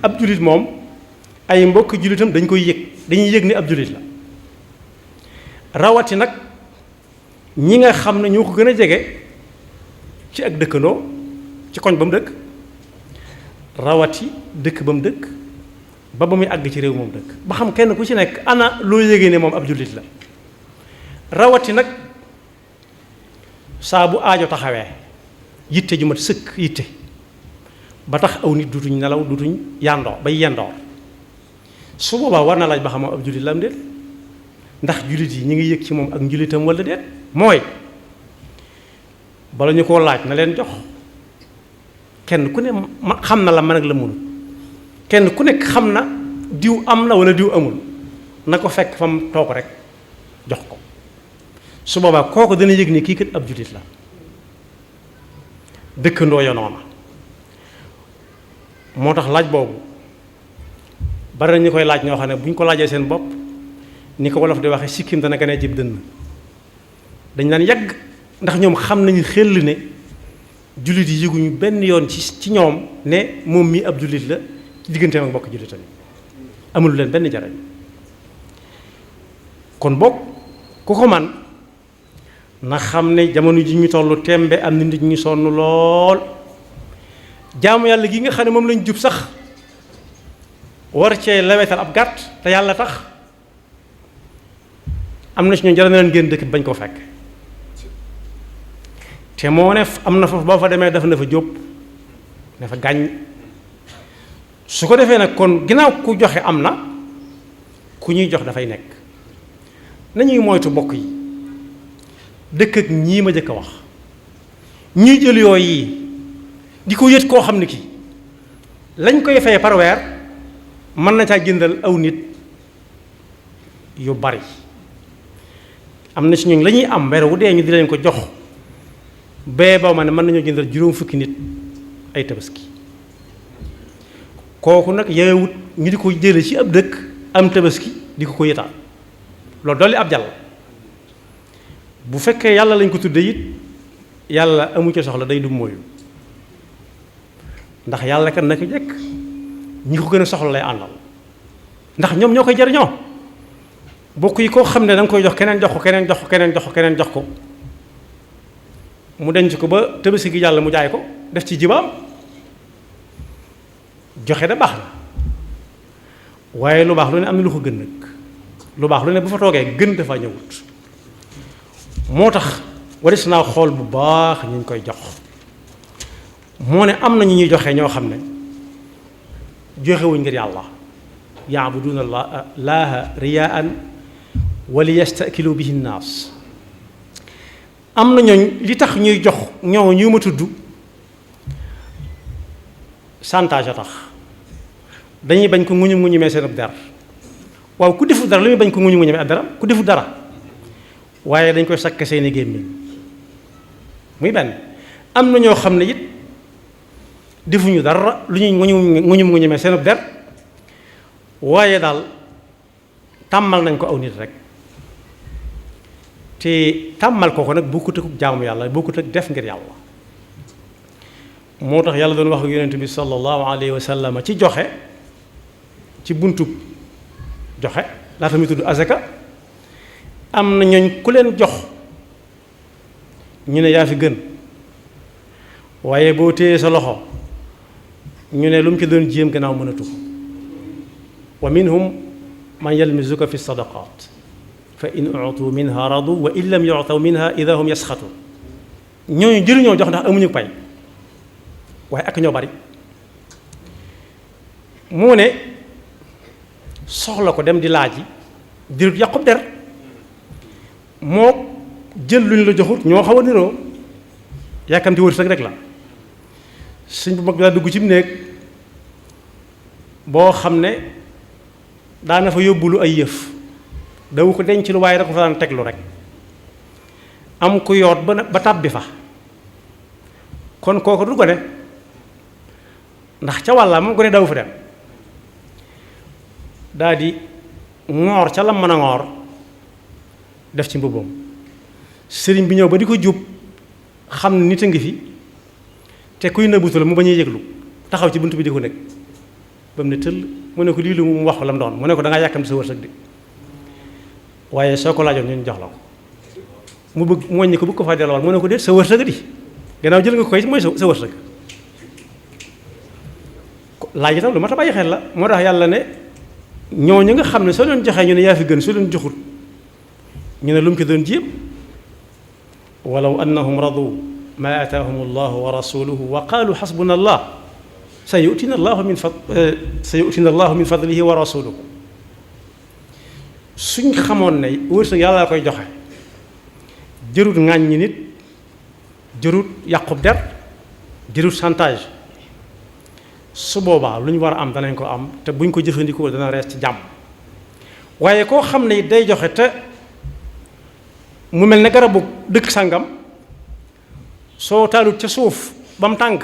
ab julit moom ay mbokk julitam dañ koy yëg dañuy yëg ni ab julit la rawati nag ñi nga xam ne ñoo ko gën a jege ci ak dëkkandoo ci koñ ba mu dëkk rawati dëkk ba mu dëkk ba muy àgg ci réew moom dëkk ba xam kenn ku ci nekk ana loo yëgee ne moom ab julit la rawati nag saa bu aajo taxawee yitte ju mat sëkk yitte ba tax aw nit dutuñ nelaw dutuñ yàndoor bay yendoor su boobaa war na laaj ba xam ab julit la am déet ndax julit yi ñi ngi yëg ci moom ak njulitam wala déet mooy bala ñu koo laaj na leen jox kenn ku ne xam na la man ak la mënul kenn ku nekk xam na diw am na wala diw amul na ko fekk fa mu toog rek jox ko su boobaa kooku dana yëg ni kii kat ab julit la dëkkandoo ya noona moo tax laaj boobu bari na ñu koy laaj ñoo xam ne bu ñu ko laajee seen bopp ni ko wolof di waxee sikkim dana gën a jib dënn dañ daan yàgg ndax ñoom xam nañu xel ne jullit yi yëguñu benn yoon ci ñoom ne moom mii ab jullit la ci digganteem ak mbokk jullitam amul leen benn jarañ kon bokk ku ko man na xam ne jamono ji ñu tollu tembe am na nit ñu sonn lool jaamu yàlla gi nga xam ne moom lañ jub sax war cee lewetal ab gàtt te yàlla tax am na ci ñoom jaral na leen génn dëkk bañ koo fekk te moo ne am na foofu boo fa demee def na fa jóob ne fa gàññ su ko defee nag kon ginnaaw ku joxe am na ku ñuy jox dafay nekk nañuy moytu bokk yi dëkk ak ñii ma jëkk a wax ñuy jël yooyu yi di ko yët koo xam ne kii lañ koy fay par weer mën na caa jëndal aw nit yu bari am na si ñun la ñuy am weer wu dee ñu di leen ko jox bee ba ma ne mën nañoo jëndal juróom fukki nit ay tabaski kooku nag yeewut ñu di ko jële ci ab dëkk am tabaski di ko yëtaal loolu dolli ab jàll bu fekkee yàlla lañ ko tudde it yàlla amu ci soxla day du mooyu ndax yàlla kat naka jekk ñi ko gën a soxla lay àndal ndax ñoom ñoo koy jariñoo bokk yi koo xam ne da nga koy jox keneen jox ko keneen jox ko keneen jox ko keneen jox ko mu denc ko ba tabaski gi yàlla mu jaay ko def ci jibaam joxe da baax na waaye lu baax lu ne am na lu ko gën nag lu baax lu ne bu fa toogee gën dafa ñëwut moo tax waris naa xool bu baax ñu koy jox moo ne am na ñu ñuy joxe ñoo xam ne joxewuñ ngir yàlla yaabuduna laaha riyaan wa li yastakilu bihi nnaas am na ñooñ li tax ñuy jox ñoo ñu ma tudd chantage a tax dañuy bañ ko nguñu-nguñumee seen ab der waaw ku defu dara lu muy bañ ko nguñu-nguñumee ab dara ku defu dara waaye dañ koy sakk seeni gémmiñ muy benn am na ñoo xam ne it defuñu dara lu ñuy nguñu-nguñumee seen ab der waaye daal tàmmal nañ ko aw nit rek te tàmmal ko nag bokkut ak jaamu yàlla bokkut ak def ngir yàlla moo tax yàlla doon wax ak yonent bi sallallahu alayhi wa sallam ci joxe ci buntub joxe laata muy tudd azaka am na ñooñ ku leen jox ñu ne yaa fi gën waaye boo téyee sa loxo ñu ne lu mu ci doon jéem gannaaw mënatu ko wa minhum man yalmizuka fi sadaqat fa in utu minha radu wa in lam yu'taw minha ida hum yasxatun ñooñu jëriñoo jox ndax amuñu pay waaye ak ñoo bari moo ne soxla ko dem di laaji dirut yàqub der moo jël luñ la joxut ñoo xaw a niroo yàkkamti wërsëg rek la sëñ bu mag bi daa dugg ci néeg boo xam ne daana fa yóbbulu ay yëf dawu ko denc lu waaye da ko fa daan teglu rek am ku yoot ba tàbbi fa kon kooku du gone ndax ca wàlla moom gone daw fa dem daa di ngoor ca lam mën a ngoor def ci mbubbam sëriñ bi ñëw ba di ko jub xam ne nit a ngi fi te kuy nëbbutu la mu bañ a yëglu taxaw ci bunt bi di ko nekk ba mu ne tëll mu ne ko lii lu mu wax la mu doon mu ne ko da ngaa yàkkamti sa wërsëg di waaye soo ko laajoon ñu jox la ko mu bëgg mu wàññi ko bëgg ko faa delloo mu ne ko déet sa wërsëg di gannaaw jël nga ko koy mooy sa wërsëg laaj itam lu ma ta bàyyi xel la moo tax yàlla ne ñooñu nga xam ne soo leen joxee ñu ne yaa fi gën soo leen joxut ñu ne lu mu ko doon jéem walaw annahum radu ma ataahum allahu wa rasuluhu wa qaalu xasbuna allah sa yutina allahu min fadlihi wa rasuluhu suñ xamoon ne wërsëg yàlla koy joxe jërut ŋàññi nit jërut yàqub der jërut chantage su boobaa lu ñu war a am danañ ko am te buñ ko jëfandikoo dana rees ci jàmm waaye koo xam ne day joxe te mu mel ne garabu dëkk sàngam soo taalut ca suuf ba mu tàng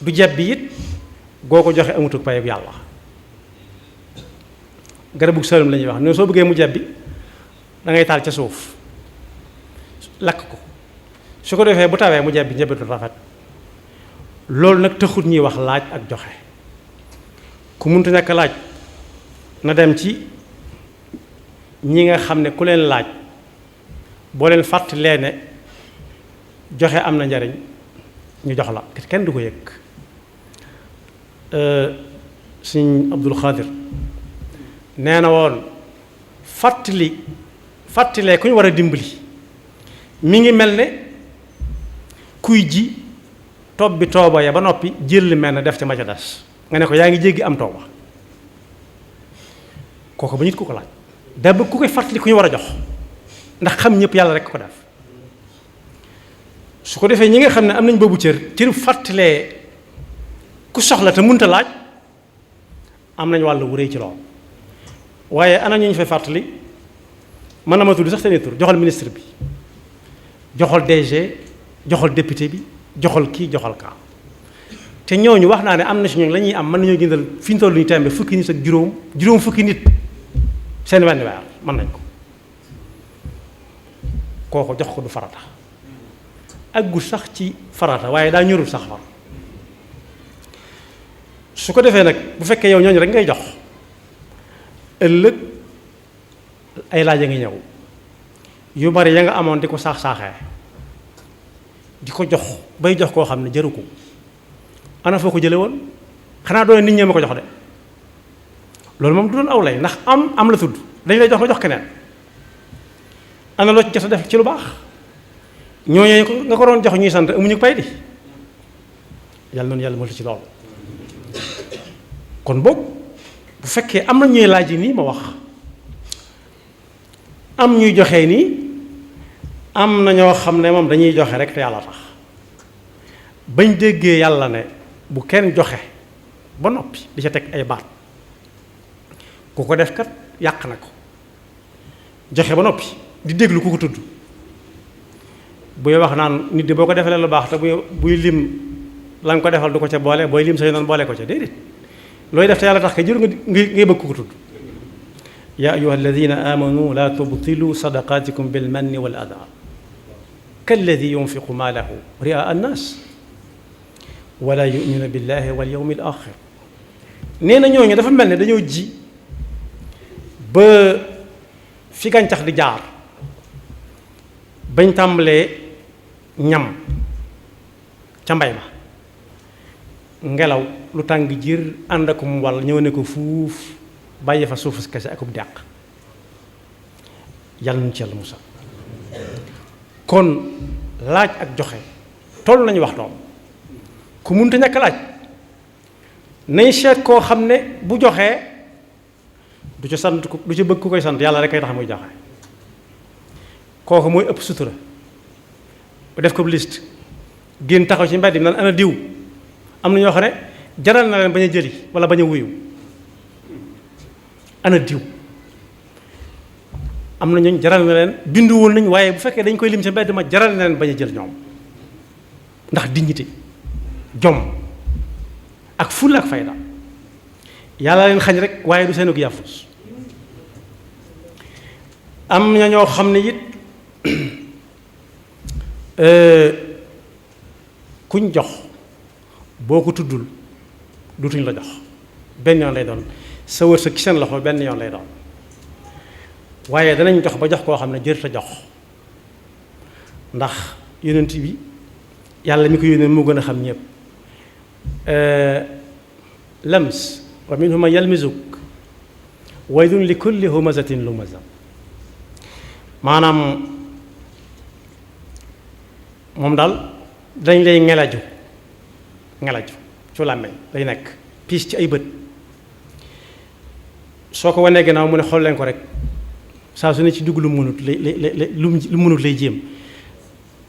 du jeb bi it goo ko joxe amutuk payeb yàlla garabu saalum la ñuy wax ne soo bëggee mu jeb bi da ngay taal ca suuf lakk ko su ko defee bu tawee mu jeb bi njebbitu rafet loolu nag taxut ñuy wax laaj ak joxe ku muntu nekk laaj na dem ci ñi nga xam ne ku leen laaj boo leen fàttalee ne joxe am na njariñ ñu jox la kenn du ko yëg Sëñ Abdul Xaadir nee na woon fàttalee ku ñu war a dimbali mi ngi mel ne kuy ji tob bi tooba ya ba noppi jël mel na def ca ma ca des nga ne ko yaa ngi jéggi am tooba kooku ba nit ku ko laaj da bëgg ku koy fàttali ku ñu war a jox ndax xam ñëpp yàlla rek ko def su ko defee ñi nga xam ne am nañ boobu cëru fàttalee ku soxla te munta laaj am nañ wàll wu rëy ci loolu waaye ana ñu fay fàttali mën na ma tudd sax seen tur joxal ministre bi joxal DG joxal député bi joxal kii joxal kaa te ñooñu wax naa ne am na si ñoom la ñuy am mën nañoo gëndal fi ñu toll nii tembe fukki nit ak juróom fukki nit seen wenn weer mën nañ ko kooku jox ko du farata aggu sax ci farata waaye daa ñorul sax far su ko defee nag bu fekkee yow ñooñu rek ngay jox ëllëg ay laaj a ngi ñëw yu bari ya nga amoon di ko saax-saaxee di ko jox bay jox koo xam ne jëru ko ana foo ko jële woon xanaa doone nit ñee ma ko jox de loolu moom du doon aw lay ndax am la tudd dañ lay jox nga jox keneen ana loo ci jot a def ci lu baax ñooñu nga ko doon jox ñuy sant amuñu pay di yàlla noonu yàlla moytu ci loolu kon boog bu fekkee am na ñuy laaj yi nii ma wax am ñuy joxe nii am na ñoo xam ne moom dañuy joxe rek te yàlla tax bañ déggee yàlla ne bu kenn joxe ba noppi di ca teg ay baat ku ko def kat yàq na ko joxe ba noppi di déglu ku ko tudd buy wax naan nit di boo ko defalee lu baax te buy lim la nga ko defal du ko ca boole booy lim sa yoon boole ko ca déedéet looy def te yàlla tax kay jëru ngay bëgg ku ko tudd yaa ayyuha alladina amanu la tubtilu sadaqatikum bil manni wal adha kalladi yunfiqu maalahu ria annas wala yuminu billahi wal yawmi al axir nee na ñooñu dafa mel ne dañoo ji ba fi gàncax di jaar bañ tàmbalee ñam ca mbay ma ngelaw lu tàng jir ànd ak mu wàll ñëw ne ko fuuf bàyyi fa suuf kese akub dàq yàlla nu ci yàlla musa kon laaj ak joxe toll nañu wax doom ku munta ñàkk laaj nañ seet koo xam ne bu joxee du ci sant du ci bëgg ku koy sant yàlla rek kay tax muy joxe kooku mooy ëpp sutura bu def ko liste génn taxaw ci mbedd bi naan ana diw am na ñoo xam ne jaral na leen bañ a jëli wala bañ a wuyu ana diw am na ñooñ jaral na leen bindu woon nañ waaye bu fekkee dañ koy lim ci mbedd ma jaral na leen bañ a jël ñoom ndax dignité jom ak fulla ak fayda yàlla leen xañ rek waaye du seenug yàfus am na ñoo xam ne it kuñ jox boo ko tuddul dutuñ la jox benn yoon lay doon sa wërsëg ci seen loxo benn yoon lay doon waaye danañ jox ba jox koo xam ne jërta jox ndax yonent bi yàlla mi ko yónnee moo gën a xam ñëpp lams wa minhum man yalmizuk waylun li kulli humazatin lumaza maanaam moom daal dañ lay ngelaju ci làmmeñ day nekk piis ci ay bët soo ko wanee gannaaw mu ne xool leen ko rek saa su ne ci dugg lu mënut lu mënut lay jéem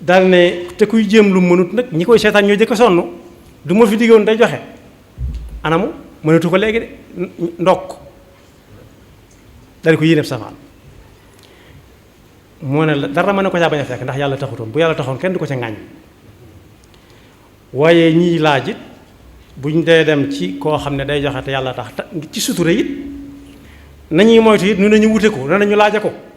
daal ne te kuy jéem lu mënut nag ñi koy seetaan ñoo jëkk sonn du ma fi diggoon day joxe anamu mënatu ko léegi de ndokk dal ko yéeneb safaan moo ne la dara mën na ko caa bañ a fekk ndax yàlla taxutoon bu yàlla taxoon kenn du ko ca ŋàññ waaye ñiy laaj it buñ dee dem ci koo xam ne day joxe te yàlla tax ci sutura it nañuy moytu it nu ne ñu wute ko ne nañu laaja ko